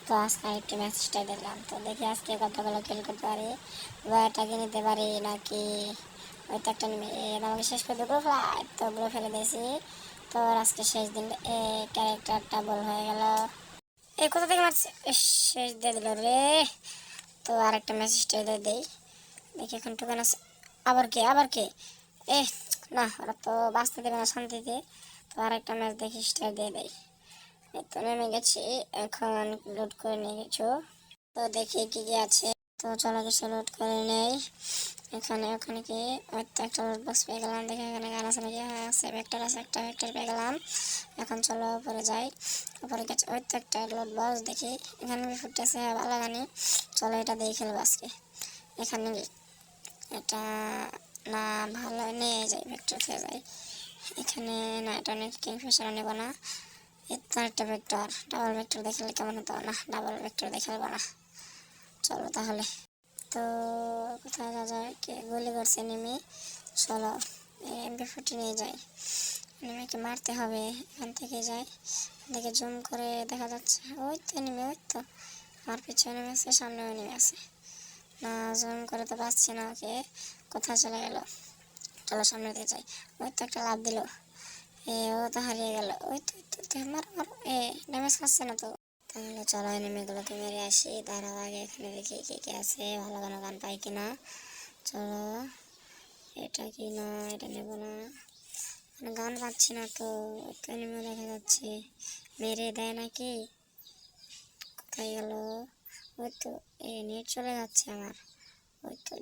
তো আজকে আরেকটি মেসেজটা দেখলাম, তো দেখি আজকে কতগুলো কিল করতে পারি বা এটাকে নিতে পারি নাকি হয়তো একটা আমাকে শেষ করে দেবো ফ্লাইট তো ওগুলো ফেলে দিয়েছি। তো আজকে শেষ দিন ক্যারেক্টারটা বল হয়ে গেল। এই কোথা থেকে মারছে, শেষ দিয়ে দিল রে। তো আরেকটা মেসেজটা দিয়ে দেই, দেখি এখন টুকান আছে। আবার কে এ, না ওরা তো বাঁচতে দেবে না শান্তিতে। তো আরেকটা ম্যাচ দেখি স্টার দিয়ে দেয়। এই তো নেমে গেছি, এখন লোড করে নিয়ে গেছো। তো দেখি কি কি আছে। তো চলো কিছু লোড করে নেই। ওখানে কি ওই তো একটা লোড বক্স পেয়ে গেলাম, দেখি এখানে গান আছে নাকি। হ্যাঁ আছে, ভেক্টর আছে, একটা ভেক্টর পেয়ে গেলাম। এখন চলো উপরে যাই। উপরে গেছে ওই তো একটা লোড বক্স, দেখি এখানে ফুটতেছে ভালো গানি। চলো এটা দিয়ে খেলবো আজকে। এখানে এটা না ভালো নিয়ে যাই, ভেক্টর খেয়ে যাই এখানে। না এটা অনেক কিংফিশার নেব না। এটা একটা ভেক্টর, ডাবল ভেক্টর দেখালে কেমন হতো না, ডাবল ভেক্টর দেখাবো না। চলো তাহলে। তো কোথায় যাওয়া যায়, কে গুলি করছে নেমে। চলো MP40 নিয়ে যাই, নেমেকে মারতে হবে। এখান থেকে যাই, দেখে জুম করে দেখা যাচ্ছে ওই তো নেমে, ওই তো আমার পিছনে নেমে আছে, সামনেও নেমে আছে। না জুম করে তো পাচ্ছি না ওকে, কোথায় চলে গেল। চলো সামনে দিয়ে যাই। ওই তো একটা লাভ দিল, ও তো হারিয়ে গেল। ওই তো মারো মারো, ড্যামেজ খাচ্ছে না তো। তাহলে চলো এনিমিগুলোকে মেরে আসি। দাঁড়াও আগে এখানে দেখি কি কি আছে, ভালো কোনো গান পাই কিনা। চলো এটা কি, না এটা নেব না, গান পাচ্ছি না তো। একটা এনিমি দেখা যাচ্ছে, মেরে দেয় নাকি, কোথায় গেল। ওই তো নেট চলে যাচ্ছে আমার। ওই তো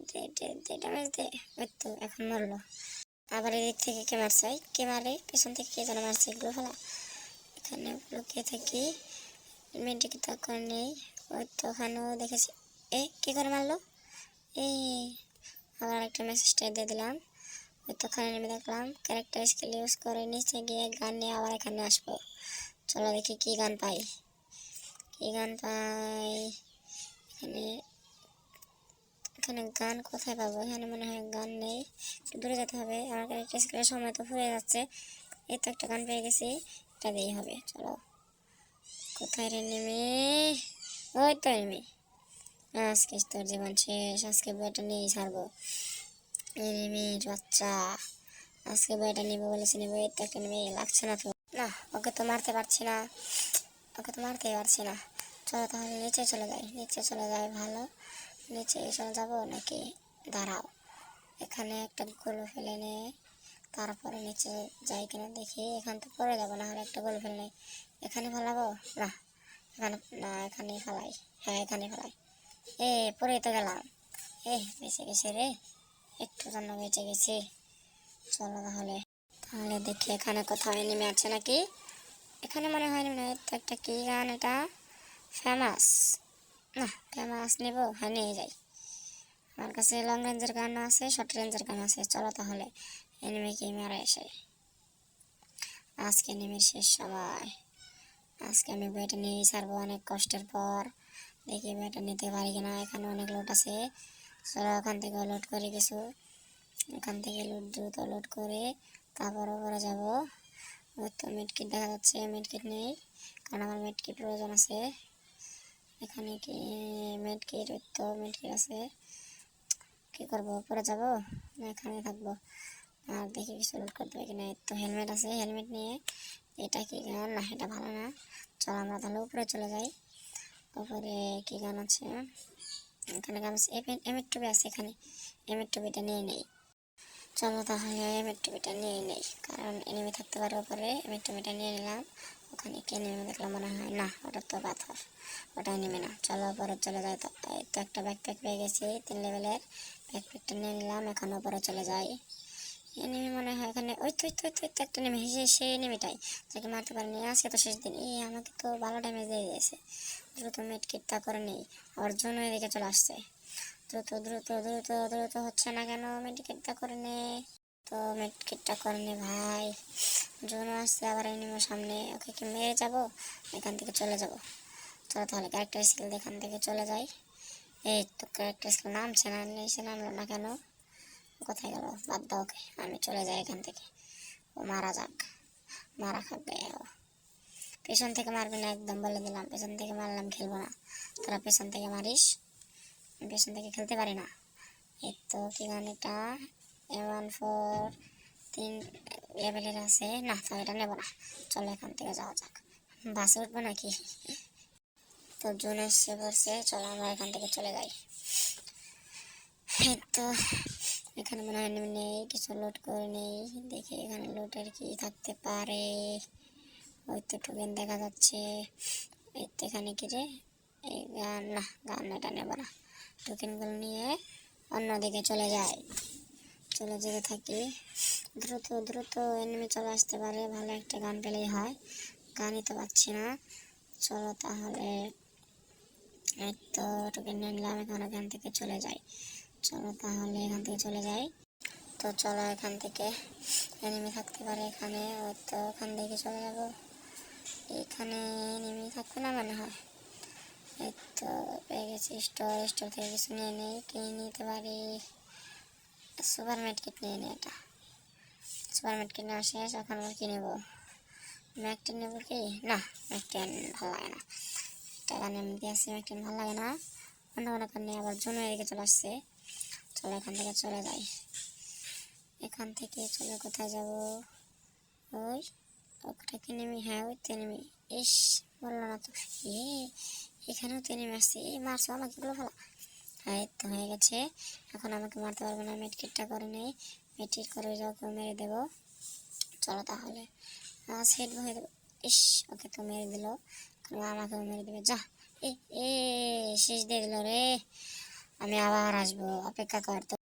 ড্যামেজ দে। ওই তো এখন মরলো। আবার এদিক থেকে কে মারছে, কে মারে পেছন থেকে, কে যেন মারছে এগুলো ফেলা। এখানে লুকিয়ে থাকি, মেয়েটিকে তো করে নেই। ওই তো ওখানেও দেখেছি, কি করে মারলো। এই আবার একটা মেসেজটা দিয়ে দিলাম। ওই তো ওখানে নেমে দেখলাম ক্যারেক্টার স্কিল ইউজ করে নিচে গিয়ে গান নিয়ে আবার এখানে আসবো। চলো দেখি কি গান পাই, এখানে এখানে গান কোথায় পাবো। এখানে মনে হয় গান নেই, একটু দূরে যেতে হবে। আমার ক্যারেক্টার স্কিলের সময় তো ফুরিয়ে যাচ্ছে। এই তো একটা গান পেয়ে গেছি, এটা দিয়েই হবে। চলো কোথায় রে নেমে, ওই তো নেমে। আজকে তোর জীবন শেষ, আজকে বইটা নিয়েই ছাড়বো। নেমের বাচ্চা, আজকে বইটা নিবো বলেছি, নিবো। এই তো একটা নেমে লাগছে না তো, না ওকে তো মারতে পারছি না, ওকে তো মারতেই পারছি না। চলো তাহলে নিচে চলে যাই, নিচে চলে যাই ভালো। নিচে চলে যাবো নাকি, দাঁড়াও এখানে একটা গোল ফেলে নে, তারপরে নিচে যাই কিনা দেখি। এখান তো পরে যাবো, না হলে একটা গোল ফেলে এখানে ফেলাবো না, এখানে না, এখানেই ফেলাই। হ্যাঁ এখানে ফেলাই। পরেই তো গেলাম। বেঁচে গেছে রে, একটু জন্য বেঁচে গেছি। চলো তাহলে, দেখি এখানে কোথাও এনিমি আছে নাকি। এখানে মনে হয় না, তো একটা কি গান এটা, ফেমাস, না ফেমাস নেব। হ্যাঁ নিয়ে যাই, আমার কাছে লং রেঞ্জের গান আছে, শর্ট রেঞ্জের গান আছে। চলো তাহলে এনিমিকে মেরে এসে আজকে এনিমির শেষ সবাই। আজকে আমি বইটা নিয়েই ছাড়বো অনেক কষ্টের পর। দেখি বইটা নিতে পারি কিনা। এখানে অনেক লোড আছে, চলো ওখান থেকে লোড করে কিছু। এখান থেকে দ্রুত লোড করে তারপর উপরে যাবো। ওই তো মিডকিট দেখা যাচ্ছে, মিডকিট নেই কারণ আমার মিডকিট প্রয়োজন আছে। এখানে কি মিডকিট, ওই তো মিডকিট আছে। কি করবো, উপরে যাবো না এখানে থাকবো। আর দেখি কিছু লোড করতে হবে কিনা। তো হেলমেট আছে, হেলমেট নিয়ে। এটা কি গান, না এটা ভালো না। চলো আমরা তাহলে উপরে চলে যাই। উপরে কি গান আছে, এখানে গান আছে, এমের টুপি আছে এখানে, এমের টুপিটা নিয়ে নেই। চলো তাহলে এমের টুপিটা নিয়ে নেই, কারণ এনিমি থাকতে পারে উপরে। এমের টুপিটা নিয়ে নিলাম। ওখানে কে নেমে দেখলাম, মনে হয় না ওটা তো পাথর, ওটা নেমে না। চলো উপরে চলে যাই। তো এই তো একটা ব্যাকপ্যাক পেয়ে গেছি 3 লেভেলের, ব্যাকপ্যাকটা নিয়ে নিলাম। এখন উপরে চলে যাই। এনিমি মনে হয় এখানে, ওই তো একটা নেমে, সেই এনিমিটাই যাকে মারতে পারিনি আজকে তো শেষ দিন। আমাকে তো ভালো ড্যামেজ দিয়ে দিয়েছে। দ্রুত মেড কিটটা করে নেই, আবার জন্য এদিকে চলে আসছে। দ্রুত দ্রুত দ্রুত দ্রুত হচ্ছে না কেন, মেডিকেটটা করে নে। তো মেডিকেটটা করে নে ভাই, জন্য আসছে আবার এনিমির সামনে। ওকে কি মেরে যাবো, এখান থেকে চলে যাব। চলো তাহলে ক্যারেক্টার স্কিল এখান থেকে চলে যাই। এই তো ক্যারেক্টার স্কিল নামছে না, নিচে নামলো না কেন, কোথায় গেল, বাদ দাও ওকে, আমি চলে যাই এখান থেকে। ও মারা যাক, মারা খাক গে ও। পেছন থেকে মারবি না, একদম বলে দিলাম। পেছন থেকে মারলাম খেলবো না, তোরা পেছন থেকে মারিস, পেছন থেকে খেলতে পারি না। এই তো কি গান এটা, M14 3 লেভেলের আছে না, তো এটা নেবো না। চলো এখান থেকে যাওয়া যাক। বাসে উঠবো নাকি? তো জুন এসে পড়ছে, চলো আমরা এখান থেকে চলে যাই। এই তো এখানে মনে হয় নেই, কিছু লোড করে নেই, দেখি এখানে লোডের কি থাকতে পারে। ওই তো টোকেন দেখা যাচ্ছে। এই তো এখানে কি রে, এই গান না, গান এটা নেবো না। টোকেনগুলো নিয়ে অন্যদিকে চলে যায়, চলে যেতে থাকি। দ্রুত দ্রুত এনিমি চলে আসতে পারে, ভালো একটা গান পেলেই হয়। গানই তো পাচ্ছি না। চলো তাহলে, এই তো টোকেন নিলাম, এখন এখান থেকে চলে যাই। চলো তাহলে এখান থেকে চলে যাই। তো চলো এখান থেকে, এনিমি থাকতে পারে এখানে, ওই তো ওখান থেকে চলে যাব। এখানে এনিমি থাকবে না মনে হয়। এই তো পেয়ে গেছি স্টোর, স্টোর থেকে কিছু নিয়ে নেই, কিনে নিতে পারি। সুপার মেডকিট নিয়ে নিই, এটা সুপার মেডকিট নেওয়া শেষ, এখন আবার কি নেবো? ম্যাকটেন নেবো কি না, ম্যাকটেন ভালো লাগে না, টাকা এমনি আছে, ম্যাকটেন ভালো লাগে না। অন্য কোনো কারণে আবার জন্য এদিকে চলে আসছে। চলো এখান থেকে চলে যাই। এখান থেকে চলে কোথায় যাব? ওই ওটা কি নেমি? হ্যাঁ ওই তো নেমি। ইস বললো না তো, এখানেও তো নেমে আসছে। মারছো আমাকে, এগুলো ভালো। হ্যাঁ তো হয়ে গেছে, এখন আমাকে মারতে পারবে না। মেডকিটটা করে নেই, মেডকিট করে ওকে মেরে দেবো। চলো তাহলে, সেট হয়ে দেবো। ইস ওকে তো মেরে দিল, আমাকেও মেরে দেবে। যা, এ এ শেষ দিয়ে দিল রে। আমি আবার আসবো, অপেক্ষা কর।